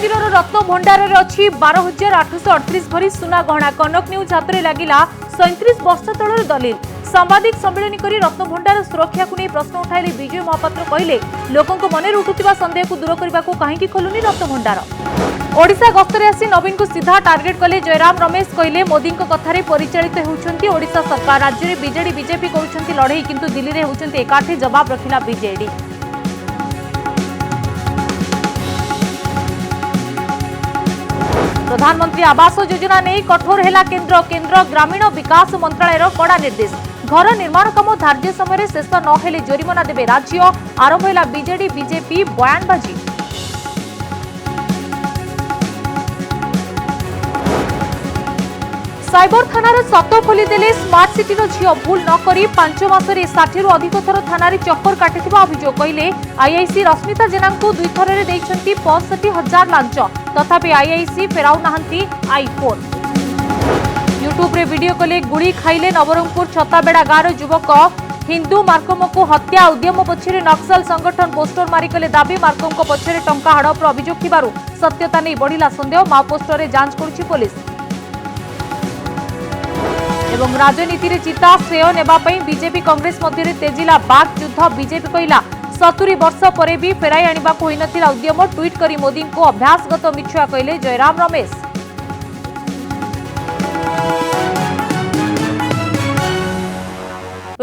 श्रीमंदिर रत्न भंडार अच्छी 12,838 भरी सुना गहना। कनक न्यूज हाथ में लगिला 37 वर्ष तलर दलिल। सांबादिक सम्मेलन करी रत्न भंडार सुरक्षा को नहीं प्रश्न उठाइले विजय महापात्र कहले लोकों मन उठुवा सन्देह को दूर करने को कहीं खोलुनी रत्न भंडार। ओडिशा गस्तरे आसी नवीन को सीधा टार्गेट कले जयराम रमेश कहले मोदी कथार परिचालित होउछंती ओडिशा सरकार। राज्य में बीजेडी बीजेपी करुछंती लड़ई किंतु दिल्ली में होउछंती एकाठी जवाब रखिला बीजेडी। प्रधानमंत्री आवास योजना नहीं कठोर है केंद्र। केंद्र ग्रामीण विकास मंत्रालय कड़ा निर्देश। घर निर्माण काम धार्य समय शेष न हेले जोरिमाना देवे राज्य। आरंभ है बीजेडी बीजेपी बयानबाजी। साइबर थानार सत खोलीदेले स्मार्ट सिटी झील भूल नक 5 मासरे 60 रु अधिक थर थाना चक्कर काटिथिबा अभियोग कहले आईआईसी रश्मिता जेना को 2 थर 65,000 लांच। तथापि आईआईसी फेराउ नाहंती आईफोन। यूट्यूब रे वीडियो कले गुड़ी खाइले नवरंगपुर छताबेड़ा गाँव युवक। हिंदू मार्कम को हत्या उद्यम पछरे नक्सल संगठन पोस्टर मारी कले दाबी। मार्कम को पछरे टंका हड़पर अभियोग थिबारु सत्यता नहीं बढ़िला संदेह। माओ पोस्टर रे जांच करुछि पुलिस। एवं राजनीति रे चिता श्रेय नेबा पई बीजेपी कांग्रेस मध्य तेजिला बाक युद्ध। बीजेपी कहला 70 वर्ष पर भी फेराई आनिबा को होइनथिला उद्यम। ट्वीट करी मोदी को अभ्यासगत मिछुआ कहले जयराम रमेश।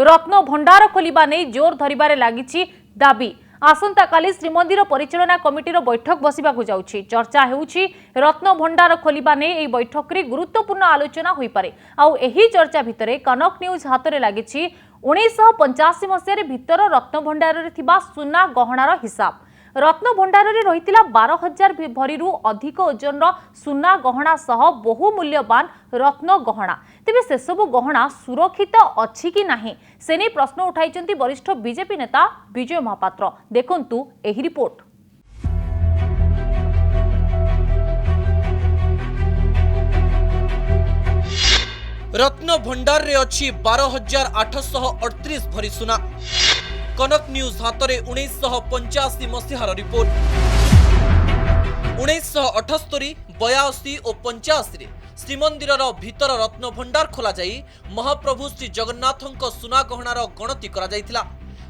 रत्न भंडार खोलिबा नै जोर धरिबारे लागिछि दाबी। आसंता काली श्रीमंदिर परिचालना कमिटीर बैठक बसिबाकु जाउछि। चर्चा हेउछि रत्न भंडार खोलिबा नै एई बैठक रे गुरुत्वपूर्ण आलोचना होई पारे। आउ एही चर्चा भितरे कनक न्यूज हातरे लागिछि 1985 मसिया भितर रत्न भंडार रे थिबा सुना गहनार हिसाब। रत्न भंडार रे रहितिला 12,000 भरीरु अधिक ओजन सुना गहना सह बहु मूल्यवान रत्न गहना। तेबे से सबु गहना सुरक्षित अछि कि नाही से नै प्रश्न उठाइचंती वरिष्ठ बीजेपी नेता विजय महापात्र। देखंतु एही रिपोर्ट। रत्न भंडार रे अछि 12,838 भरी सुना। कनक न्यूज हातरे 1985 मसीहार रिपोर्ट। 1978, 82 और 85 रे श्रीमंदिर भीतर रत्न भंडार खोला जाई महाप्रभु श्री जगन्नाथଙ୍କ सुना गहनार गणति करा जाइथिला।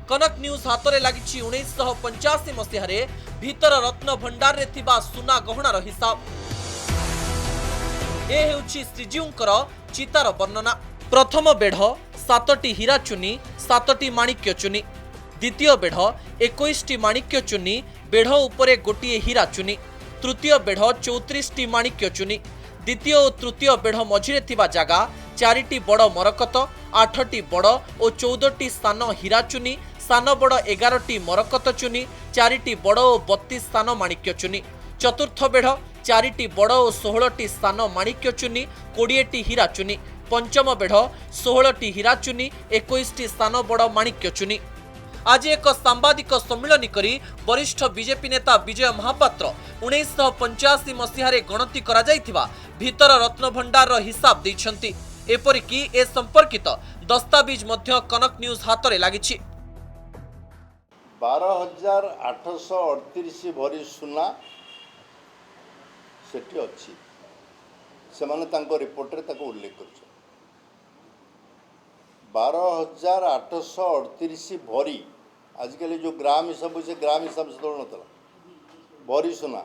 कनक न्यूज हातरे लागिछि 1985 मसीहारे भीतर रत्न भंडार रे थिबा सुना गहनार हिसाब। ए हेउछि श्रीजीउंकर चितार वर्णना। प्रथम बेढ़ 7टी हीरा चुनी 7टी माणिक्य चुनी। द्वितीय बेढ़ 21टी माणिक्य चुनी बेढ़ उपरे गोटिए हीरा चुनी। तृतीय बेढ़ 34टी माणिक्य चुनी। द्वितीय और तृतीय बेढ़ मझिरे थिबा जागा 4टी बड़ मरकत 8टी बड़ और 14टी सान हीरा चुनी। सान बड़ 11टी मरकत चुनी 4टी बड़ और 32 सान माणिक्य चुनी। चतुर्थ बेढ़ 4टी बड़ और 16टी सान माणिक्य चुनी 20टी हीरा चुनी। पंचम बेढ़ 16टी हीरा चुनी 21टी सान बड़ माणिक्य चुनी। आज एक सांबादिक सम्मेलन करी वरिष्ठ बीजेपी नेता विजय महापात्र 1985 मसीहारे गणति करा जाइथिबा भीतर रत्न भंडार हिसाब दैछंती। एपरिकी ए संपर्कित दस्तावेज मध्य कनक न्यूज हातरे लागिछि। 12,838 भरी सुना सेठी अछि। सेमाने तांको रिपोर्ट रे ताको उल्लेख करछ। 12,838 भरी आजकल जो ग्राम हिसाब से ग्राम हिसाब से तोड़ नतला भरी सुना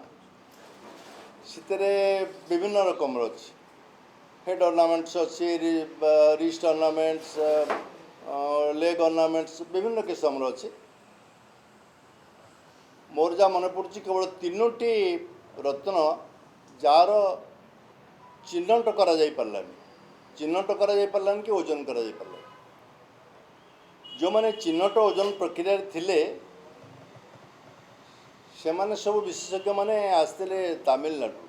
सितरे विभिन्न रकम अच्छी हेड ऑर्नामेंट्स अच्छी रिस्ट ऑर्नामेंट्स लेग ऑर्नामेंट्स विभिन्न किस्म अच्छी। मोर जा मन पड़ुची केवल 3टी रत्न जार चिन्हट करा जाई पारलानी। चिन्हट करा जाई पारलानी कि ओजन करा जाई पारलानी। जो माने चिन्हट ओजन प्रक्रिया थिले से माने सब विशेषज्ञ माने आस्ते तमिलनाडु।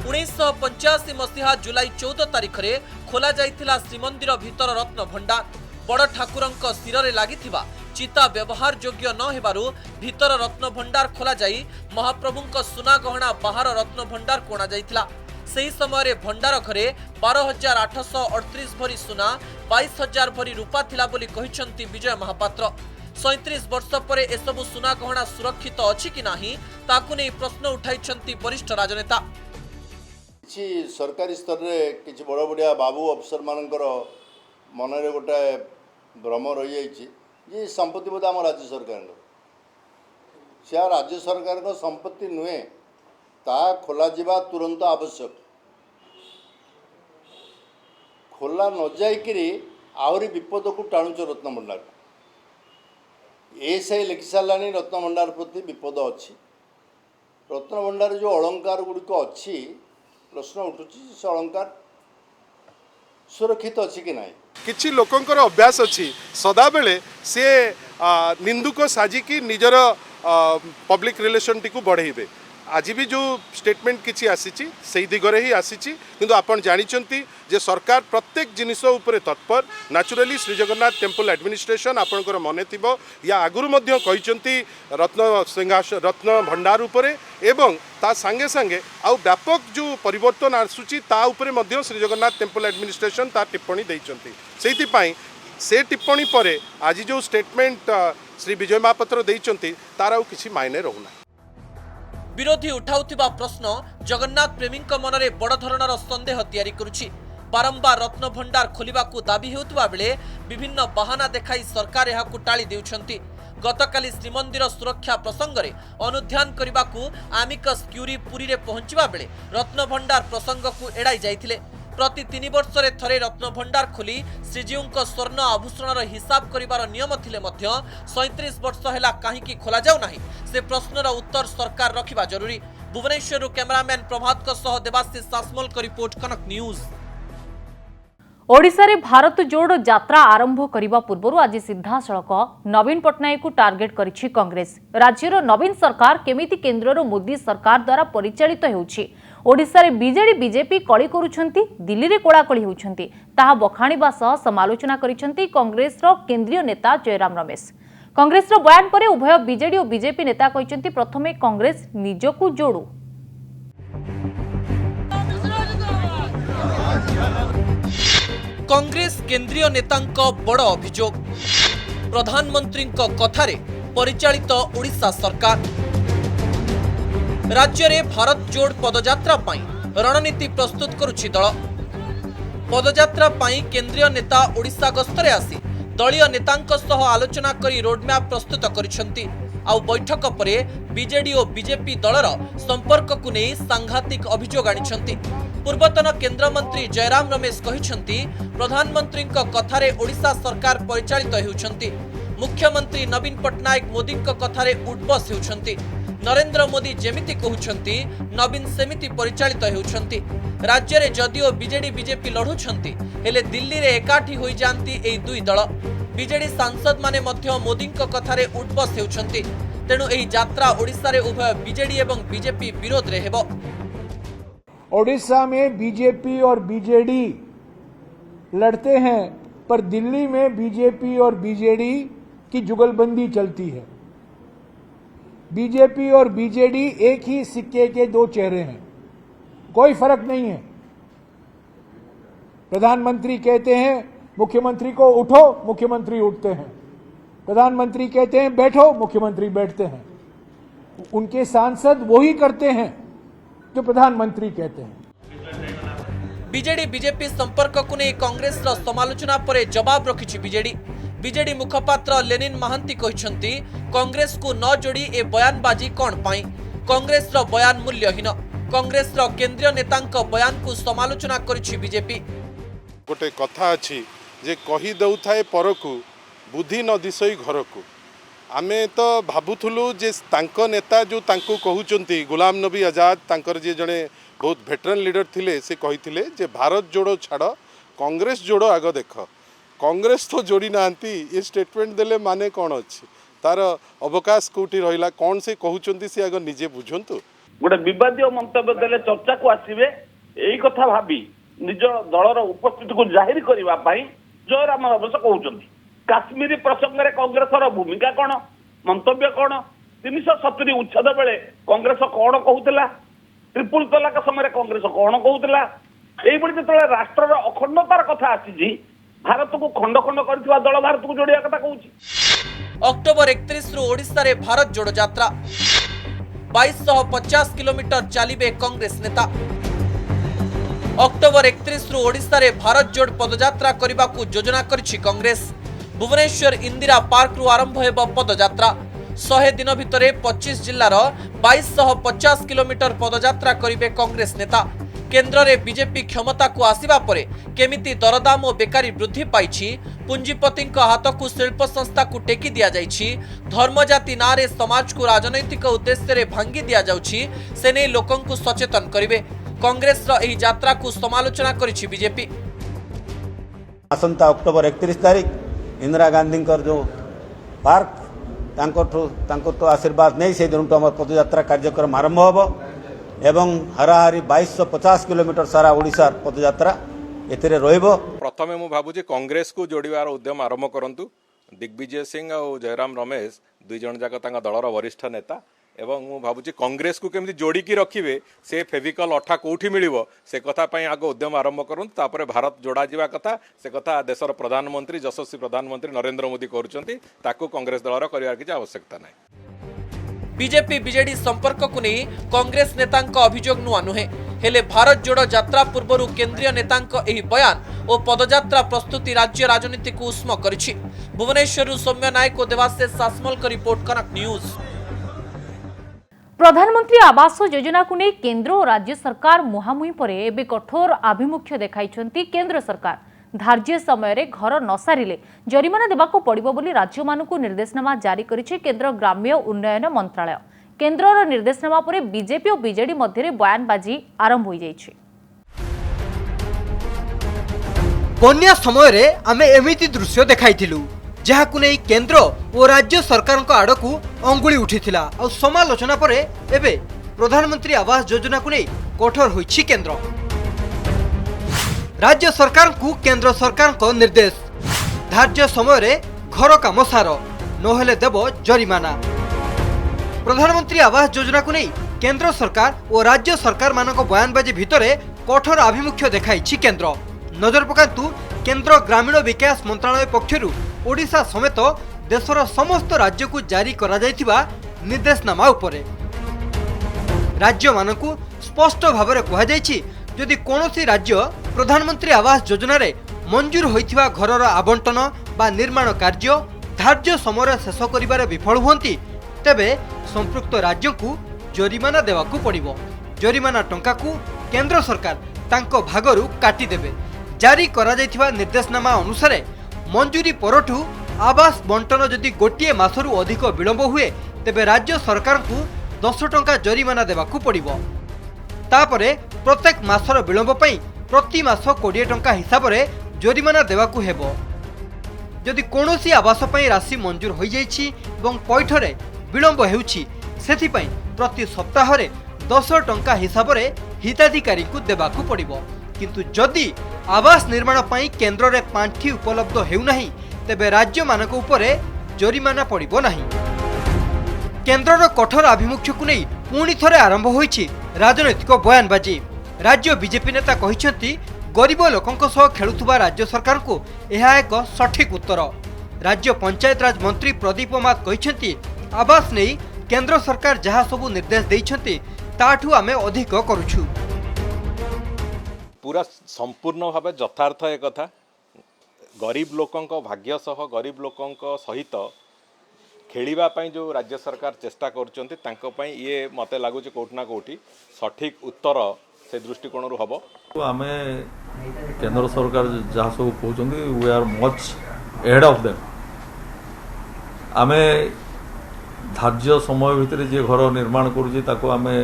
1985 मसीहा जुलाई 14 तारिख रे खोला जाइथिला श्रीमंदिर भीतर रत्न भंडार। बड़ ठाकुरंक सिरे लागिथिबा चिता व्यवहार योग्य न हेबारु भीतर रत्न भंडार खोला जाई महाप्रभुंक सुना गहना बाहर रत्न भंडार कोणा जाइथिला। सही समय भंडार घरे 12,838 भरी सुना 22,000 भरी रूपा थिला बोली कहिसंती विजय महापात्र। 37 वर्ष पर एसबु सुना गहना सुरक्षित अच्छी कि नाही ताकू नहीं प्रश्न उठाई वरिष्ठ राजनेता। किसी सरकारी स्तर में किसी बड़ बड़िया बाबू अफसर मानकर मनरे गोटे भ्रम रही ये संपत्ति बोधे आम राज्य सरकार से राज्य सरकार संपत्ति नुहे ता खोल जा तुरंत आवश्यक खोला न जाइकरी आहरी विपद को टाणुच रत्नभंडार एसआई लिखि सारा रत्नभंडार प्रति विपद अच्छी रत्नभंडार जो अलंकार गुड़िक अच्छी प्रश्न उठुची से अलंकार सुरक्षित अच्छी कि ना किछि लोकंकर अभ्यास अच्छी सदा बेले से निंदुक साजिकी निजर पब्लिक रिलेशन टी को बढ़ेबे आज भी जो स्टेटमेंट किछि आसीची सेही दिगरे ही आसीची किंतु आपण जानिचंती जे सरकार प्रत्येक जिनिस उपरे तत्पर naturally Shri Jagannath temple administration आपणकर मने थिबो या आगुरु मध्य कहिचंती रत्न सिंहासन रत्न भंडार उपरे एवं ता संगे संगे आउ व्यापक जो परिवर्तन आसुची ता उपरे मध्य श्री जगन्नाथ टेम्पल एडमिनिस्ट्रेशन ता टिप्पणी दैचंती सेहिति पई से टिप्पणी परे आज जो स्टेटमेंट श्री विजय महापात्र दैचंती तार आउ किछि मायने रहुना। विरोधी उठाउथिबा प्रश्न जगन्नाथ प्रेमी मनरे बड़ धरणर संदेह तैयारी करुछि। बारंबार रत्न भंडार खोलिबाकू दाबी हेउथिबा बेले विभिन्न बहाना देखाई सरकार एहाकू टाळी देउछंती। गतकाली श्रीमंदिर सुरक्षा प्रसंग में अनुध्यान करने आमिकस क्यूरी पुरी रे पहुंचवा बेले रत्न भंडार प्रसंग को एड़ाई जाइथिले। प्रति 3 वर्ष रे थरे रत्न भंडार खोली श्रीजीउंक स्वर्ण आभूषणर हिसाब करिवार नियम थिले मध्य 37 वर्ष हेला काहीकि खोला जाउ नाही से प्रश्नर उत्तर सरकार रखिबा जरूरी। भुवनेश्वर कैमरामैन प्रभात सह देवाशीष सासमल का रिपोर्ट कनक न्यूज। ओडिशा रे भारत जोड़ो यात्रा आरंभ करने पूर्व आज सीधासलख नवीन पट्टनायक को टार्गेट करिछि कांग्रेस। राज्यर नवीन सरकार केमिति केन्द्रर मोदी सरकार द्वारा परिचालित हेउछि। ओडिशा रे बीजेडी बीजेपी कଳି करूछंती दिल्ली रे कोड़ाकଳି हेउछंती ताहा बखाणीबा सह समालोचना करिछंती कांग्रेस रो केंद्रीय नेता जयराम रमेश। कांग्रेस रो बयान परे उभय बीजेडी और बीजेपी नेता कहिछंती प्रथमे कांग्रेस निजकू जोड़ू। कांग्रेस केंद्रीय नेतांक बड़ अभियोग प्रधानमंत्री कथारे परिचालित ओडिशा सरकार राज्य रे भारत जोड़ पदयात्रा पाई रणनीति प्रस्तुत करुछि दल। पदयात्रा पाई केंद्रीय नेता ओडिशा गस्तरे आसी दलीय नेतांक सह आलोचना करी रोडमैप प्रस्तुत करिसंती। आउ बैठक परे बीजेडी और बीजेपी दलर संपर्क को नहीं सांघातिक अभियोग आनिछंती। पूर्वतन केंद्र मंत्री जयराम रमेश कहिछंती प्रधानमंत्री कथारे ओडिशा सरकार परिचालित हेउछंती। मुख्यमंत्री नवीन पट्टनायक मोदी कथारे उडबस हेउछंती। नरेंद्र मोदी जेमिति कहउछंती नवीन सेमिति परिचालित हेउछंती। राज्य रे जदिओ बीजेडी बीजेपी लढुछंती हेले दिल्ली रे एकाठी होई जानती एई दुई दल। बीजेडी सांसद माने मध्य मोदी कथारे उडबस हेउछंती। तेणु एही यात्रा ओडिशा रे उभय बीजेडी एवं बीजेपी विरोध रे हेबो। ओडिशा में बीजेपी और बीजेडी लड़ते हैं पर दिल्ली में बीजेपी और बीजेडी की जुगलबंदी चलती है। बीजेपी और बीजेडी एक ही सिक्के के दो चेहरे हैं, कोई फर्क नहीं है। प्रधानमंत्री कहते हैं मुख्यमंत्री को उठो, मुख्यमंत्री उठते हैं। प्रधानमंत्री कहते हैं बैठो, मुख्यमंत्री बैठते हैं। उनके सांसद वही करते हैं जो प्रधानमंत्री कहते हैं। बीजेडी बीजेपी संपर्क को नहीं कांग्रेस रो समालोचना पर जवाब रखिछि बीजेडी। बीजेडी मुखपात्र लेनिन महांती कहिसंती कांग्रेस को न जोड़ी ए बयानबाजी कोन पाई। कांग्रेस रो बयान मूल्यहीन। कांग्रेस रो केंद्रीय नेतांक बयान को समालोचना करिछि बीजेपी। गोटे कथा अछि जे कहि दउथाए परकु बुद्धि न दिसई घरकु। आमे तो भाबुथुलु जे तांक नेता जो तांको कहउचंती गुलाम नबी आजाद तांकर जे जने बहुत वेटरन लीडर थिले से कहिथिले जे भारत जोड़ो छाड़ कांग्रेस जोड़ो आग देख। कांग्रेस तो जोड़ी नांती ये स्टेटमेंट देले माने कौन अच्छी तार अवकाश कोठी रहिला कौन से कहउचंती से आग निजे बुझंतु। गोटे विवादीय मंतव्य देले चर्चा को आसीबे एई कथा भाबी निज दलर उपस्थिति को जाहिर करबा पई जयराम रमेश कहउचंती। काश्मीरी प्रसंग में कांग्रेसर भूमिका कौन, मंतव्य कौन, 370 उच्छेद बेले कांग्रेस कौन कहूला, ट्रिपुल तलाक समय कांग्रेस कौन कहूला। यही जो राष्ट्र अखंडतार कथा आसी भारत को खंड खंड कर दल भारत को जोड़िया कथा कहूँ। अक्टोबर 31 रु ओडिशा रे भारत जोड़ो यात्रा 2250 किलोमीटर चलिबे कांग्रेस नेता। अक्टोबर 31 रु ओडिशा रे भारत जोड़ पदयात्रा करने योजना करिछि कांग्रेस। भुवनेश्वर इंदिरा पार्क रु आरंभ हेब पदयात्रा। 100 दिन भितरे 25 जिल्लार 2250 किलोमीटर पदयात्रा करिबे कांग्रेस नेता। केंद्र रे बीजेपी क्षमता को आसिबा परे केमिति दरदाम और बेकारी वृद्धि पाइछि, पुंजीपतिंक हाथ को शिल्प संस्था को टेकी दिया जाइछि, धर्म जाति नारे समाज को राजनैतिक उद्देश्य रे भांगी दिया जाउछि, से नै लोकन को सचेतन करिवे। कांग्रेस रो एही यात्रा को समालोचना करिछि बीजेपी। आसंता अक्टोबर 31 तारीख इंदिरा गांधी जो पार्क तो आशीर्वाद नहीं से दिन आम पदयात्रा कार्यक्रम आरंभ हम एवं हाराहारी 2250 किलोमीटर सारा ओडिशा पदयात्रा एथिरे रहिबो। प्रथमे मु भाबुची कांग्रेस को जोड़िबार उद्यम आरंभ करंतु। दिग्विजय सिंह और जयराम रमेश दुई जन जाक तांका दलर वरिष्ठ नेता एवं मु भाबुची कांग्रेस को केमती जोड़िकी रखिबे से फेविकल अठा कोठी मिलिबो से कथा पई आग उद्यम आरंभ करंतु। तापरे भारत जोड़ा जिबा कथा से कथा देशर प्रधानमंत्री यशस्वी प्रधानमंत्री नरेंद्र मोदी करूचंती, ताको कांग्रेस दलर करिवार किछि आवश्यकता नै। बीजेपी बीजेडी संपर्क को नहीं कांग्रेस नेतांक अभियोग नुआ नुहे, हेले भारत जोड़ो यात्रा पूर्व केंद्रीय नेतांक एही बयान और पदयात्रा प्रस्तुति राज्य राजनीति को उष्म करिछि। भुवनेश्वर सौम्य नायक और देवाशीष सासमल का रिपोर्ट कनक न्यूज। प्रधानमंत्री आवास योजना को नहीं केंद्र और राज्य सरकार मुहांमुही पर एबे कठोर आभिमुख्य देखाइछंती केंद्र सरकार। धार्य समय रे घर न सारिले जरिमाना देबाको पड़िबो बोली राज्य मानकु निर्देशनामा जारी करिछि केंद्र ग्राम्य उन्नयन मंत्रालय। केंद्रर निर्देशनामा पर बीजेपी और बीजेडी मध्य बयानबाजी आरंभ हो जाइछि। बन्या समय रे आमे एमिति दृश्य देखाइथिलु जहाकु नै केंद्र और राज्य सरकार आड़कू अंगुली उठिथिला और समालोचना परे एबे प्रधानमंत्री आवास योजना को नै कठोर होइछि केंद्र। राज्य सरकार को केंद्र सरकार को निर्देश, धार्य समय रे घर काम सार नहेले देव जरिमाना। प्रधानमंत्री आवास योजना को नै केंद्र सरकार और राज्य सरकार मानक बयानबाजी भितरे कठोर आभिमुख्य देखाइछि केंद्र। नजर पकांतु केंद्र ग्रामीण विकास मंत्रालय पक्षरु ओडिशा समेत देशर समस्त राज्य को जारी करा जायथिबा निर्देशनामा उपरे राज्य मानकु स्पष्ट भाबरे कहा जायछि यदि कोनोसी राज्य प्रधानमंत्री आवास योजना रे मंजूर होइथिबा घरर आवंटन बा निर्माण कार्य धार्य समय शेष करिबार विफल हुअंती तेबे संपृक्त राज्य को जरिमाना देवाकू पड़िबो। जरिमाना टंका को केंद्र सरकार तांको भागरु काटी देबे। जारी करा जायथिबा निर्देशनामा अनुसार मंजूरी परठू आवास बंटन जदि गोटे मासरु अधिक विलंब हुए तेबे राज्य सरकार को 10 टंका जरिमाना देवाकू पड़िबो। तापरे प्रत्येक मासर विलंब पई प्रति मास 20 टंका हिसाब रे जरिमाना देवाकू हेबो। जदि कोनोसी आवास पई राशि मंजूर होई जायछि एवं पैठरे विलंब हेउछि सेथि पई प्रति सप्ताह रे 10 टंका हिसाब रे हिताधिकारी को देवाकू पड़िबो। किंतु जदि आवास निर्माण पई केंद्र रे पांठी उपलब्ध हेउ नाही तेबे राज्य मानक उपरे जरिमाना पड़िबो नाही। केंद्रर कठोर आभिमुख्य को नहीं पुणी थरे आरंभ होइछि राजनैतिक बयानबाजी। राज्य बीजेपी नेता कहिसेंती गरीब लोकंक सह खेलुथुबा राज्य सरकार को यह एक सठिक उत्तर। राज्य पंचायत राज मंत्री प्रदीप मात कहिसेंती आवास नहीं केंद्र सरकार जहाँ सबू निर्देश देइछंती ताठू आमे अधिक करूछु। पूरा संपूर्ण भाव यथार्थ एक कथा। गरीब लोकंक भाग्य सह गरीब लोकंक सहित खेलिबा पई जो राज्य सरकार चेष्टा करूचंती तांको पई ये मते लागुची कोठना कोठी सठिक उत्तर से दृष्टिकोण रु हबो। आमे केंद्र सरकार जहाँ सब कहउचंती we are much ahead of them. आमे धार्य समय भितर जे घर निर्माण करूची ताको आमे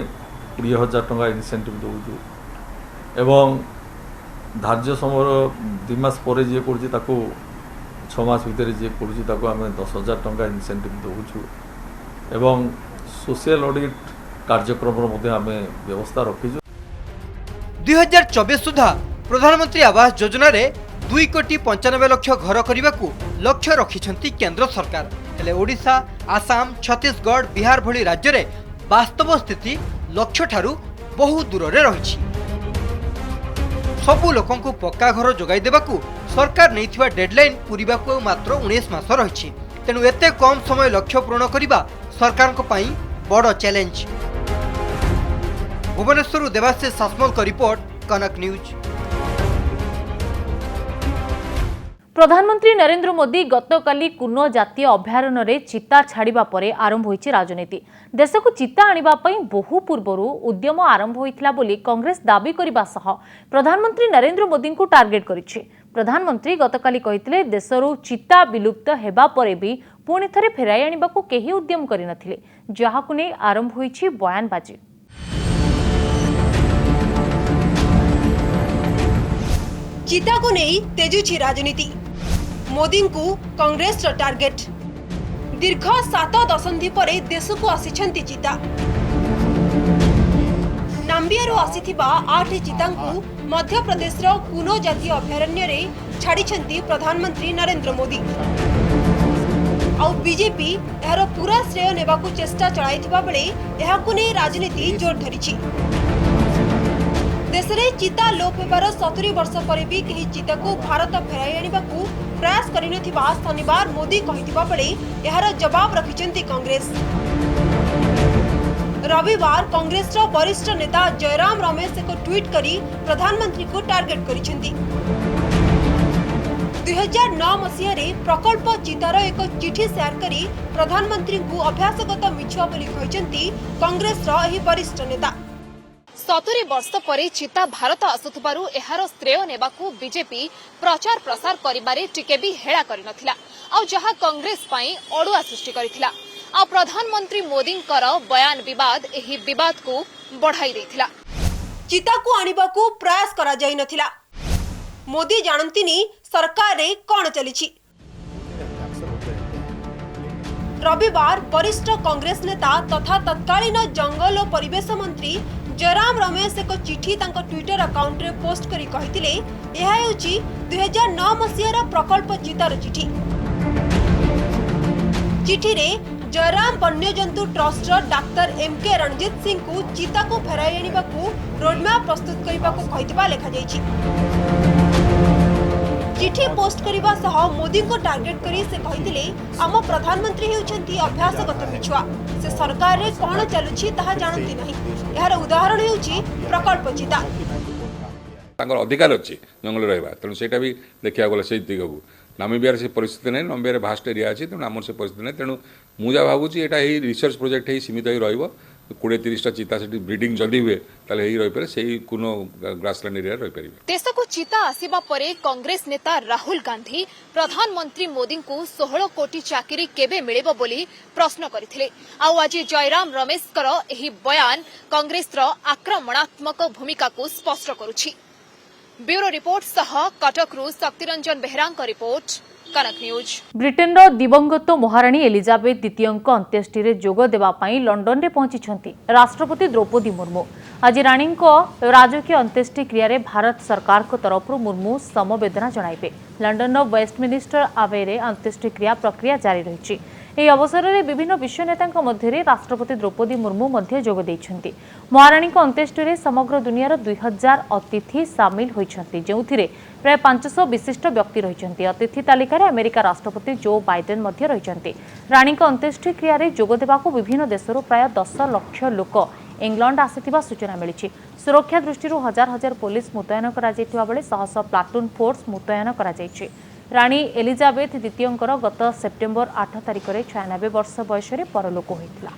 20,000 टंका इनसेंटिव दउचु एवं धार्य समय 2 मास पर जे करूची ताको 6 मास भितर जे करूची ताको आमे 10,000 टंका इनसेंटिव दउचु एवं सोशल ऑडिट कार्यक्रम मध्ये आमे व्यवस्था रखिजु। 2024 सुधा प्रधानमंत्री आवास योजना रे 2,95,00,000 घर करने लक्ष्य रखिछंती केंद्र सरकार। हेले ओडिशा, आसाम, छत्तीसगढ़, बिहार भली राज्य रे वास्तव स्थिति लक्ष्य ठारू बहु दूर रे रहिछि। सबु लोकंकु पक्का घर जोगाई देबाकू सरकार नैथिबा डेडलाइन पूरीबाकू मात्र 19 मास रहिछि। तेणु एते कम समय लक्ष्य पूरण करने सरकार को पाई बड़ चैलेंज। भुवनेश्वर देवाशीष सासमल का रिपोर्ट, कनक न्यूज। प्रधानमंत्री नरेंद्र मोदी गतकाली कुनो जातीय अभयारण्य रे चिता छाड़िबा परे आरंभ होईछि राजनीति। देश को चिता आनिबा पई बहु पूर्वरु उद्यम आरंभ होइथिला बोली कांग्रेस दाबी करिबा सह प्रधानमंत्री नरेंद्र मोदी को टार्गेट करिछि। प्रधानमंत्री गतकाली कहिथिले देशरु चिता विलुप्त हेबा परे भी पुणी थरे फेराई आनिबाकू केही उद्यम करिनथिले, जाहाकू नै आरंभ होईछि बयानबाजी। चिता को नहीं तेजुछि राजनीति। मोदी को कांग्रेस टार्गेट। दीर्घ 7 दशंधि परे देश को आसिछंती चिता। नाम्बियारू आसिथिबा 8 चिता को मध्य प्रदेश रो कुनो जातीय अभयारण्य रे छाड़िछंती प्रधानमंत्री नरेंद्र मोदी। आउ बीजेपी यार पूरा श्रेय नेबाकू चेष्टा चलाइथिबा बेले एहाकू नै राजनीति जोर धरिछि। देश में चिता लोप होबार 70 वर्ष पर भी कहीं चिता को भारत फेराई आनिबाकू प्रयास करिनथिबा शनिवार मोदी कहिथिबा बेले एहार जवाब रखिछंती कांग्रेस। रविवार कांग्रेस रो वरिष्ठ नेता जयराम रमेश एक ट्वीट करी प्रधानमंत्री को टार्गेट करिछंती। 2009 मसीह रे प्रकल्प चितार एक चिठी शेयर करी प्रधानमंत्री को अभ्यासगत मिछुआ बोली कहिछंती कांग्रेस रो एही वरिष्ठ नेता। 70 वर्ष परे चिता भारत आसुथबारु एहार श्रेय नेबाकू बीजेपी प्रचार प्रसार करिबारे टिके भी हेळा करिनथिला, आ जहा कांग्रेस पई अडुआ सृष्टि करिथिला। आ प्रधानमंत्री मोदींकर बयान विवाद एही विवाद को बढ़ाई देथिला। चिता को आनिबाकू प्रयास करा जाई नथिला। मोदी जानंतिनी सरकार रे कोन चलिछि। रविवार वरिष्ठ कांग्रेस नेता तथा तत्कालीन जंगल और परिवेश मंत्री जयराम रमेश एक चिठी तांको ट्विटर अकाउंट रे पोस्ट करी कहिथिले एहा हेउची 2009 मसियार प्रकल्प चितार चिठी। चिठी रे जयराम वन्यजंतु trust doctor MK Ranjit Singh को चिता को फेराई आनिबाकू रोडमैप प्रस्तुत करिबाकू कहितबा लेखा जाईछि। चिठी पोस्ट करिबा सह मोदी को टार्गेट करी से कहिथिले आम प्रधानमंत्री हेउछंती अभ्यासगत मिछुआ। से सरकार रे कोन चलुछि ताहा जानंती नहीं। यार उदाहरण हेउछि प्रकल्प चिता। तांकर अधिकार अछि जंगल रहबा, तेणु सेटा भी देखिया गले से दिगबू। नामिबियार से परिस्थिति नहीं, नामिबियार भास्ट एरिया अछि, तेणु आमर से परिस्थिति नहीं। तेणु मु जा भाबुछि एटा एही रिसर्च प्रोजेक्ट ही सीमित होई रहइबो। 20-30 टा चिता से ब्रीडिंग जदी हुए ताले एही रहि पारे, सेही कुनो ग्रासलैंड एरिया रहि परिबे। देश को चिता आसीबा परे कांग्रेस नेता राहुल गांधी प्रधानमंत्री मोदी को 16 कोटी चाकरी केबे मिलिबो बोली प्रश्न करथिले। आ आज जयराम रमेश कर एही बयान कांग्रेस रो आक्रमणात्मक भूमिका को स्पष्ट करूछि। ब्यूरो रिपोर्ट सह कटक रु शक्तिरंजन बेहरा का रिपोर्ट, कनक न्यूज। ब्रिटेन दिवंगत महाराणी एलिजाबेथ द्वितीय अंत्येष्टि जोग देवाई लंडन में पहुंची राष्ट्रपति द्रौपदी मुर्मू। आज राणी राजकीय अंत्येष्टि क्रिया भारत सरकार को तरफ मुर्मू समवेदना जणाइबे। लंडन वेस्टमिनिस्टर आवे अंत्येष्टि क्रिया प्रक्रिया जारी रही। ଏହି ଅବସରରେ ବିଭିନ୍ନ ବିଶ୍ୱ ନେତାଙ୍କ ମଧ୍ୟରେ ରାଷ୍ଟ୍ରପତି ଦ୍ରୌପଦୀ ମୁର୍ମୁ ମଧ୍ୟ ଯୋଗ ଦେଇଛନ୍ତି। ମହାରାଣୀଙ୍କ ଅନ୍त्यେଷ୍ଟିରେ ସମଗ୍ର ଦୁନିଆର 2000 ଅତିଥି ସାମିଲ ହୋଇଛନ୍ତି, ଯେଉଁଥିରେ ପ୍ରାୟ 500 ବିଶିଷ୍ଟ ବ୍ୟକ୍ତି ରହିଛନ୍ତି। ଅତିଥି ତାଲିକାରେ ଆମେରିକା ରାଷ୍ଟ୍ରପତି ଜୋ ବାଇଡେନ୍ ମଧ୍ୟ ରହିଛନ୍ତି। ରାଣୀଙ୍କ ଅନ୍त्यେଷ୍ଟି କ୍ରିୟାରେ ଯୋଗ ଦେବାକୁ ବିଭିନ୍ନ ଦେଶରୁ ପ୍ରାୟ 10 ଲକ୍ଷ ଲୋକ ଇଂଲଣ୍ଡ ଆସିଥିବା ସୂଚନା ମିଳିଛି। ସୁରକ୍ଷା ଦୃଷ୍ଟିରୁ ହଜାର ହଜାର ପୋଲିସ ମୁତୟନ କରାଯାଇଥିବା ବେଳେ ଶହ ଶହ ପ୍ଲାଟୁନ୍ ଫୋର୍ସ ମୁତୟନ କରାଯାଇଛି। राणी एलिजाबेथ द्वितीय गत सेप्टेम्बर 8 तारिख में 96 वर्ष बयस परलोक होता।